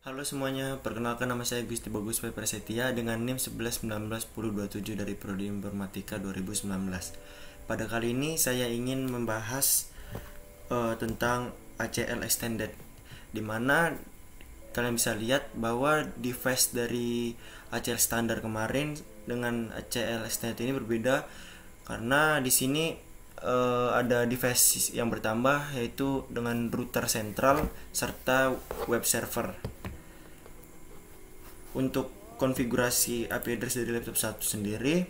Halo semuanya, perkenalkan nama saya Gusti Bagus Pai Prasetya dengan NIM 11191027 dari Prodi Informatika 2019. Pada kali ini saya ingin membahas tentang ACL Extended, dimana kalian bisa lihat bahwa device dari ACL standar kemarin dengan ACL Extended ini berbeda, karena di sini ada device yang bertambah, yaitu dengan router sentral serta web server. Untuk konfigurasi IP address dari laptop 1 sendiri,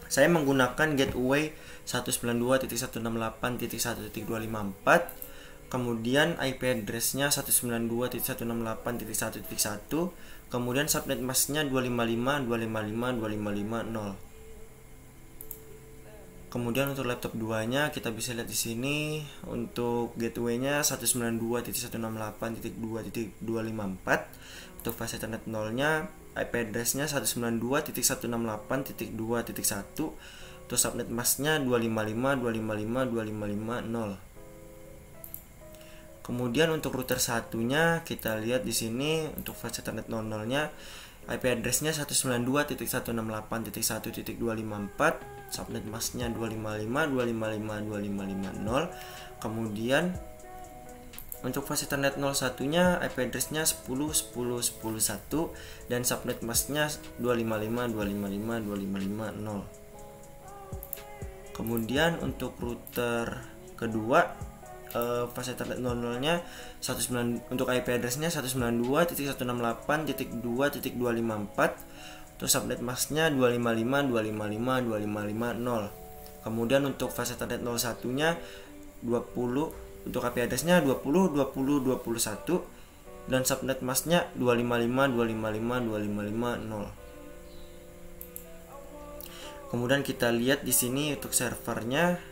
saya menggunakan gateway 192.168.1.254, kemudian IP address-nya 192.168.1.1, kemudian subnet mask-nya 255.255.255.0. Kemudian untuk laptop 2-nya kita bisa lihat di sini, untuk gateway-nya 192.168.2.254. Untuk fase Ethernet 0-nya IP address-nya 192.168.2.1. Untuk subnet mask-nya 255.255.255.0. Kemudian untuk router 1-nya kita lihat di sini, untuk fase Ethernet 00-nya IP address-nya 192.168.1.254, subnet mask-nya 255.255.255.0. Kemudian untuk fase Ethernet 01-nya IP address-nya 10.10.10.1 dan subnet mask-nya 255.255.255.0. Kemudian untuk router kedua, fase Ethernet 00-nya untuk IP address-nya 192.168.2.254, untuk subnet mask-nya 255.255.255.0. Kemudian untuk fase Ethernet 01-nya 20, untuk IP address-nya 20.20.20.21 dan subnet mask-nya 255.255.255.0. Kemudian kita lihat di sini untuk servernya,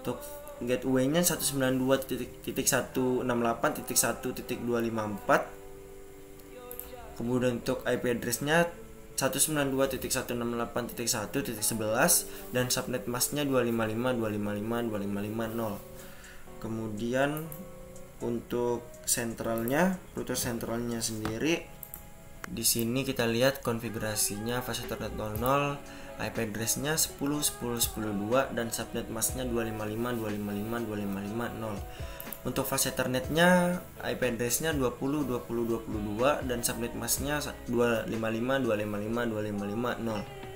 untuk gateway-nya 192.168.1.254. Kemudian untuk IP address-nya 192.168.1.11 dan subnet mask-nya 255.255.255.0. Kemudian untuk sentralnya, router sentralnya sendiri, di sini kita lihat konfigurasinya fase Ethernet 00, IP address-nya 10.10.10.2 dan subnet mask-nya 255.255.255.0. Untuk fase Ethernet-nya IP address-nya 20.20.22 dan subnet mask-nya 255.255.255.0.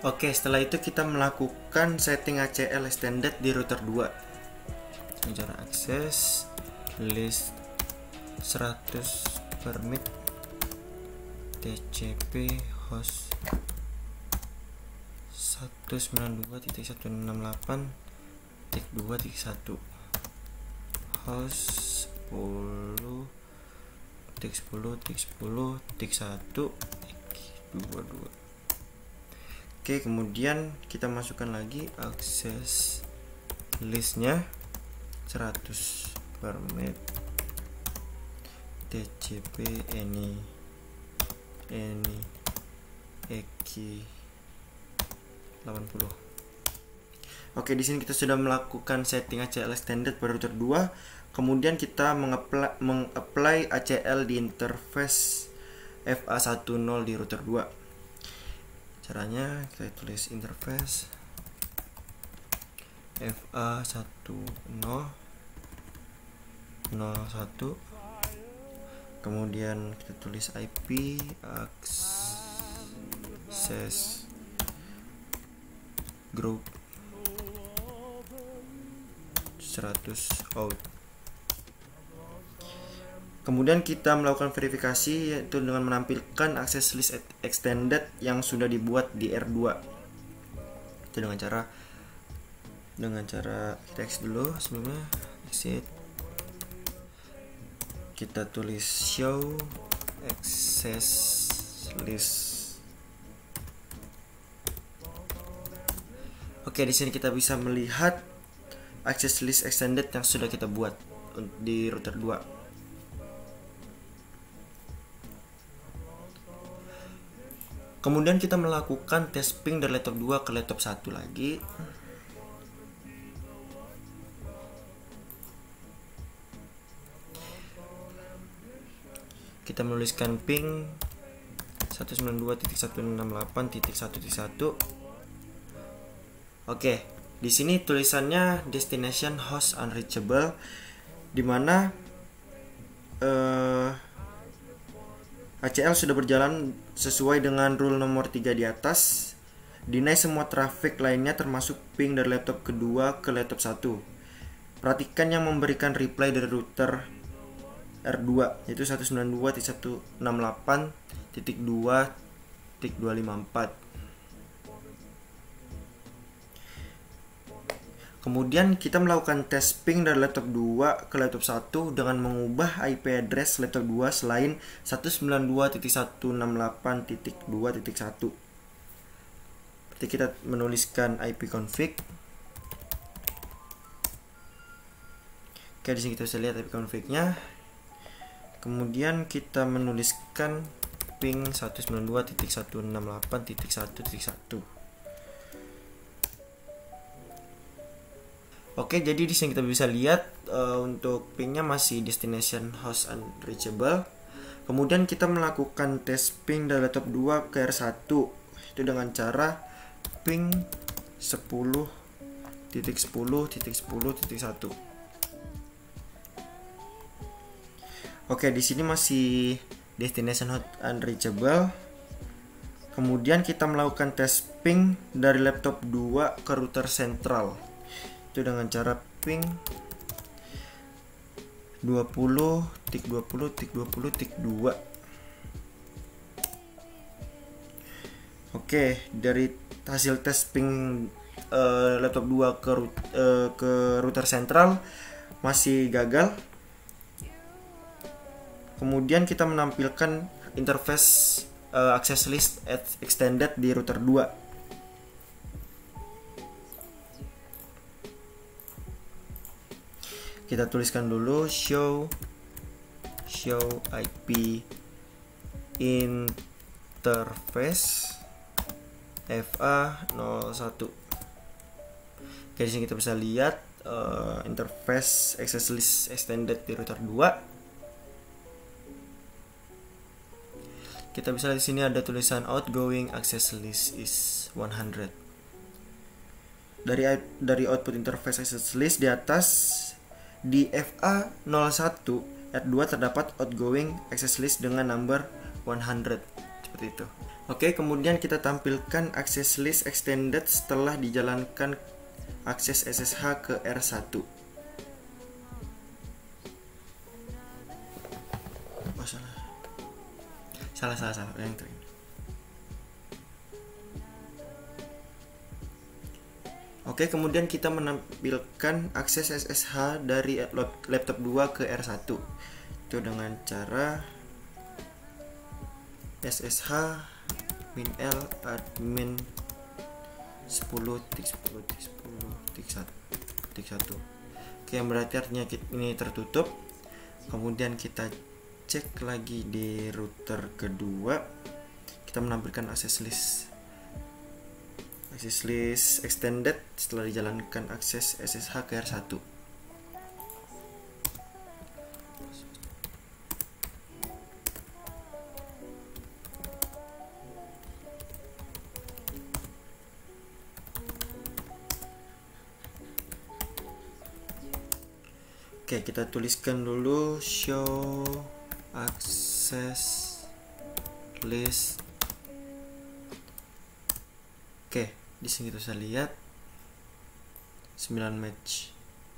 Oke, setelah itu kita melakukan setting ACL extended di router 2. Cara akses list 100 permit TCP host 192.168.2.1 host 10.10.10.1 Oke, kemudian kita masukkan lagi akses listnya 100 permit TCP any EKI 80. Oke, di sini kita sudah melakukan setting ACL extended pada router 2. Kemudian kita mengapply ACL di interface FA10 di router 2. Caranya kita tulis interface FA10 01, kemudian kita tulis IP access group 100 out. Kemudian kita melakukan verifikasi, yaitu dengan menampilkan akses list extended yang sudah dibuat di R2. Itu dengan cara teks dulu sebelumnya, exit. Kita tulis show access list. Oke, di sini kita bisa melihat akses list extended yang sudah kita buat di router 2. Kemudian kita melakukan test ping dari laptop 2 ke laptop 1 lagi. kita menuliskan ping 192.168.1.1. Oke, di sini tulisannya destination host unreachable, dimana ACL sudah berjalan sesuai dengan rule nomor 3 di atas. Deny semua traffic lainnya termasuk ping dari laptop kedua ke laptop 1. Perhatikan yang memberikan reply dari router R2 yaitu 192.168.2.254. Kemudian kita melakukan tes ping dari laptop 2 ke laptop 1 dengan mengubah IP address laptop 2 selain 192.168.2.1. Berarti kita menuliskan ipconfig. Oke, di sini kita bisa lihat ipconfig-nya. Kemudian kita menuliskan ping 192.168.1.1. Oke, jadi di sini kita bisa lihat untuk pingnya masih destination host unreachable. Kemudian kita melakukan tes ping dari laptop 2 ke R1 itu dengan cara ping 10.10.10.1. Oke, di sini masih destination host unreachable. Kemudian kita melakukan tes ping dari laptop 2 ke router sentral itu dengan cara ping 20.20.20.2. Oke, dari hasil tes ping laptop 2 ke router sentral masih gagal. Kemudian kita menampilkan interface access list extended di router 2. Kita tuliskan dulu show IP interface FA01. Oke, di sini kita bisa lihat interface access list extended di router 2. Kita bisa lihat di sini ada tulisan outgoing access list is 100. Dari output interface access list di atas di FA01 R2 terdapat outgoing access list dengan number 100 seperti itu. Oke, kemudian kita tampilkan access list extended setelah dijalankan akses SSH ke R1. Salah yang terakhir. Oke, kemudian kita menampilkan akses SSH dari laptop 2 ke R1 itu dengan cara SSH min-l admin 10.10.10.1. Oke, yang berarti artinya ini tertutup. Kemudian kita cek lagi di router kedua, kita menampilkan akses list extended setelah dijalankan akses SSH ke R1. Oke, kita tuliskan dulu show access list. Oke, di sini kita bisa lihat 9 match.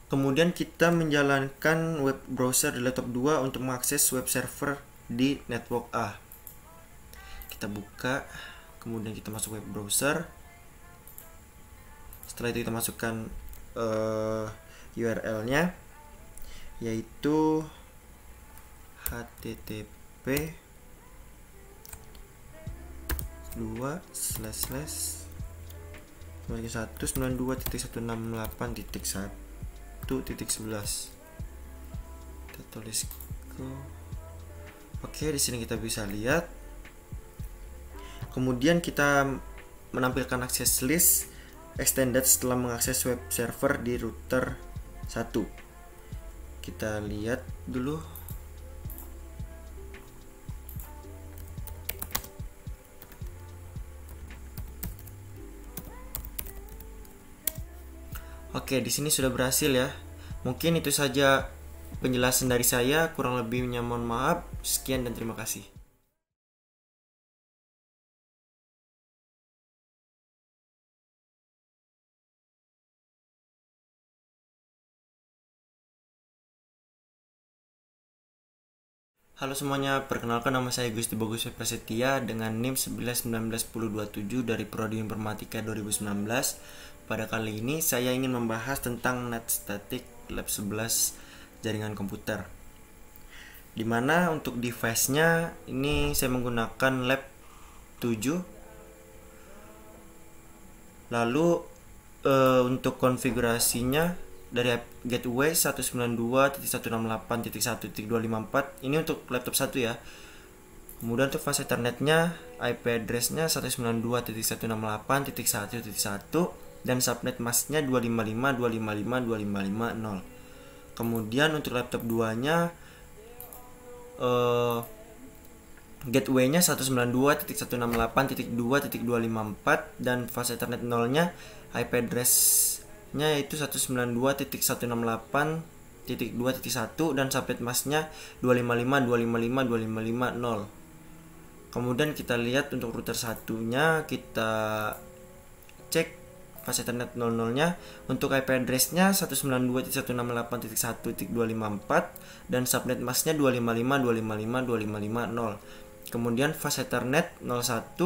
Kemudian kita menjalankan web browser di laptop 2 untuk mengakses web server di network A. Kita buka, kemudian kita masuk web browser. Setelah itu kita masukkan URL-nya, yaitu http 192.168.1.11. Kita tulis Oke, di sini kita bisa lihat. Kemudian kita menampilkan access list extended setelah mengakses web server di router 1. Kita lihat dulu. Oke, di sini sudah berhasil ya. Mungkin itu saja penjelasan dari saya, kurang lebihnya mohon maaf. Sekian dan terima kasih. Halo semuanya, perkenalkan nama saya Gusti Bagus Prasetya dengan NIM 11191027 dari Prodi Informatika 2019. Pada kali ini saya ingin membahas tentang Net Static Lab 11 jaringan komputer. Dimana untuk device-nya ini saya menggunakan Lab 7. Lalu untuk konfigurasinya dari gateway 192.168.1.254 ini untuk laptop 1 ya. Kemudian untuk fast ethernetnya IP address-nya 192.168.1.1 dan subnet masknya 255.255.255.0. Kemudian untuk laptop 2-nya gateway-nya 192.168.2.254 dan fast ethernet 0-nya IP address-nya yaitu 192.168.2.1 dan subnet masknya 255.255.255.0. Kemudian kita lihat untuk router satunya, kita cek fast ethernet 00-nya untuk IP address-nya 192.168.1.254 dan subnet masknya 255.255.255.0. Kemudian fast ethernet 01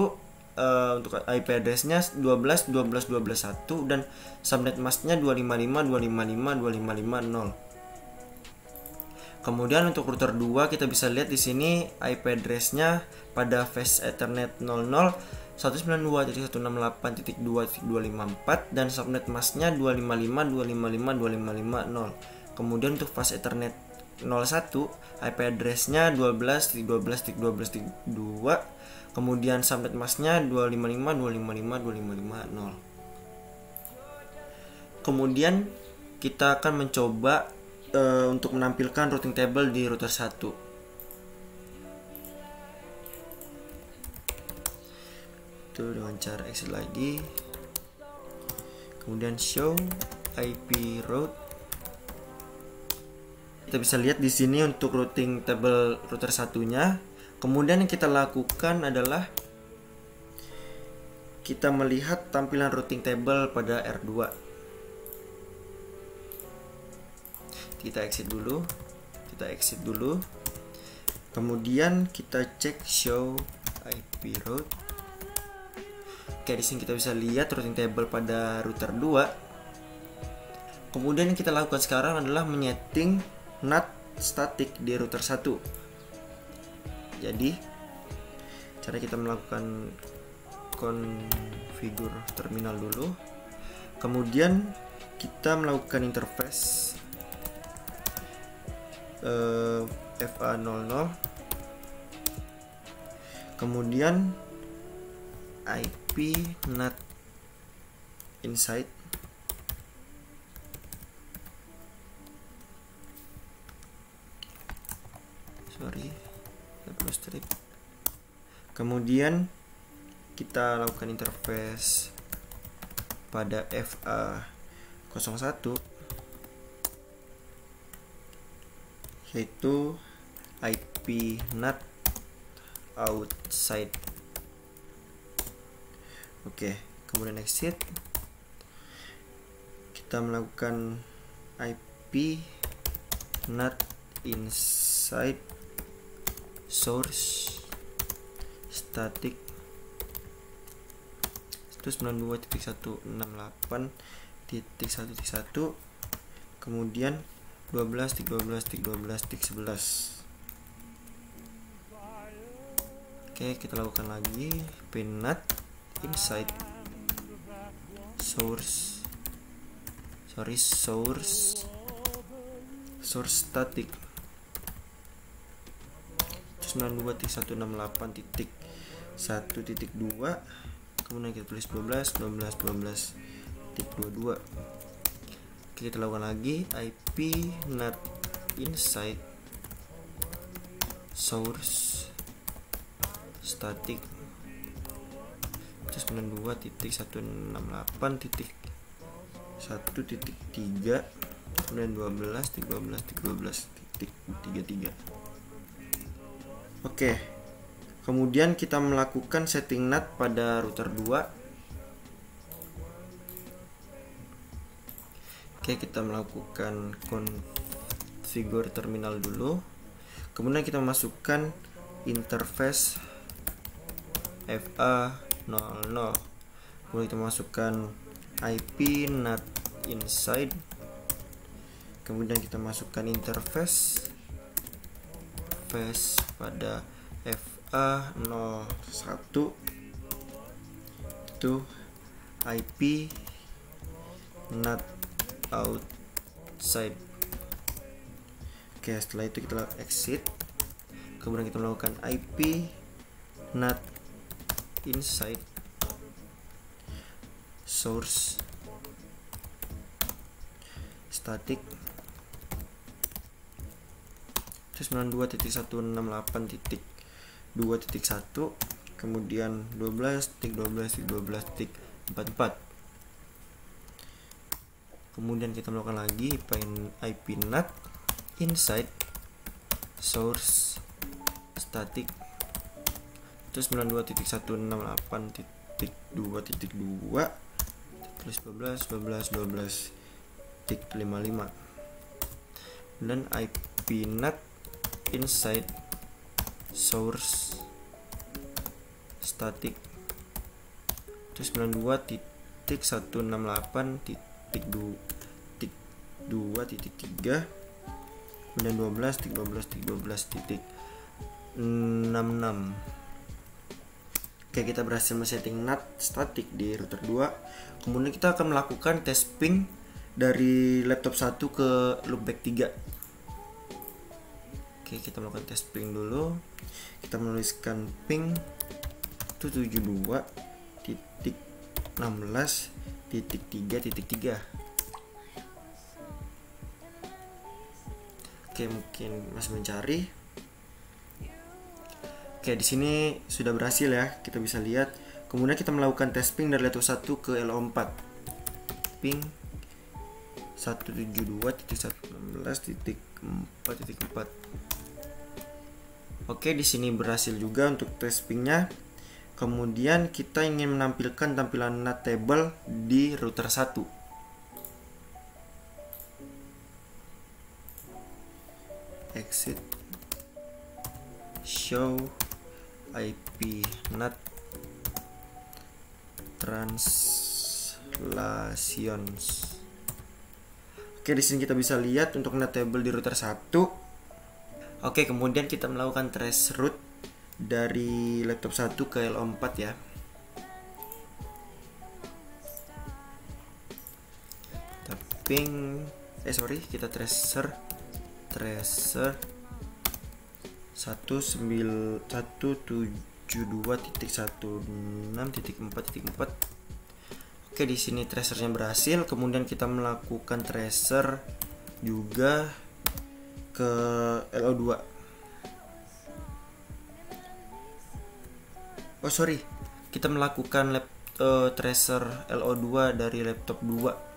untuk IP address-nya 12.12.12.1 dan subnet masknya 255.255.255.0. Kemudian untuk router 2 kita bisa lihat di sini IP address-nya pada fast ethernet 00 192.168.2.254 dan subnet masknya 255.255.255.0. Kemudian untuk fast ethernet 01 IP address-nya 12.12.12.2 kemudian subnet masknya 255.255.255.0. Kemudian kita akan mencoba untuk menampilkan routing table di router 1. Itu dengan cara exit lagi. Kemudian show IP route. Kita bisa lihat di sini untuk routing table router satunya. Kemudian yang kita lakukan adalah kita melihat tampilan routing table pada R2. Kita exit dulu. Kemudian kita cek show IP route. Oke, di sini kita bisa lihat routing table pada router 2. Kemudian yang kita lakukan sekarang adalah menyeting NAT static di router 1. Jadi cara kita melakukan konfigur terminal dulu, kemudian kita melakukan interface FA00, kemudian IP NAT inside, strip. Kemudian kita lakukan interface pada FA01 yaitu IP NAT outside. Oke, kemudian exit. Kita melakukan IP NAT inside source static 192.168.1.1 kemudian 12.12.12.11. Oke, kita lakukan lagi pnat inside source static 92.168.1.2 kemudian kita tulis 12.12.12.22. Oke, kita lakukan lagi IP NAT inside source static 92.168.1.2 1.3, kemudian 12.12.12.33. Oke, kemudian kita melakukan setting NAT pada router 2. Oke, kita melakukan configure terminal dulu. Kemudian kita masukkan interface FA00. Kemudian kita masukkan IP NAT inside. Kemudian kita masukkan interface pada FA01 itu IP NAT outside. Oke, setelah itu kita exit. Kemudian kita melakukan IP NAT inside source static 92.168.2.1, kemudian 12.12.12.44. Kemudian kita melakukan lagi IP NAT inside source static 92.168.2.2 tulis 12.12.12.55 dan IP NAT inside source static 92.168.2.3 kemudian 12.12.12.66. Oke, kita berhasil men-setting NAT static di router 2. Kemudian kita akan melakukan tes ping dari laptop 1 ke loopback 3. Oke, kita melakukan tes ping dulu. Kita menuliskan ping 72.16.3.3. Oke, mungkin masih mencari. Oke, di sini sudah berhasil ya, kita bisa lihat. Kemudian kita melakukan tes ping dari laptop 1 ke LO4. Ping 172.116.4.4. Oke, di sini berhasil juga untuk tes pingnya. Kemudian kita ingin menampilkan tampilan NAT table di router 1. Exit, show IP NAT translations. Oke, di sini kita bisa lihat untuk NAT table di router 1. Oke, kemudian kita melakukan trace route dari laptop 1 ke LO4 ya. Kita ping, kita tracer 172.16.4.4. Oke, di sini tracernya berhasil. Kemudian kita melakukan tracer juga ke LO2. Kita melakukan tracer LO2 dari laptop 2.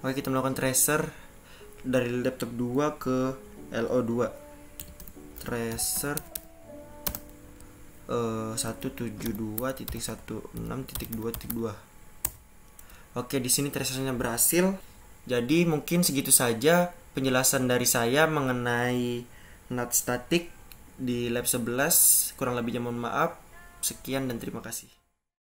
Oke, kita melakukan tracer dari laptop 2 ke LO2. Tracer 172.16.2.2. Oke, di sini tracernya berhasil. Jadi mungkin segitu saja penjelasan dari saya mengenai NAT static di lab 11. Kurang lebihnya mohon maaf. Sekian dan terima kasih.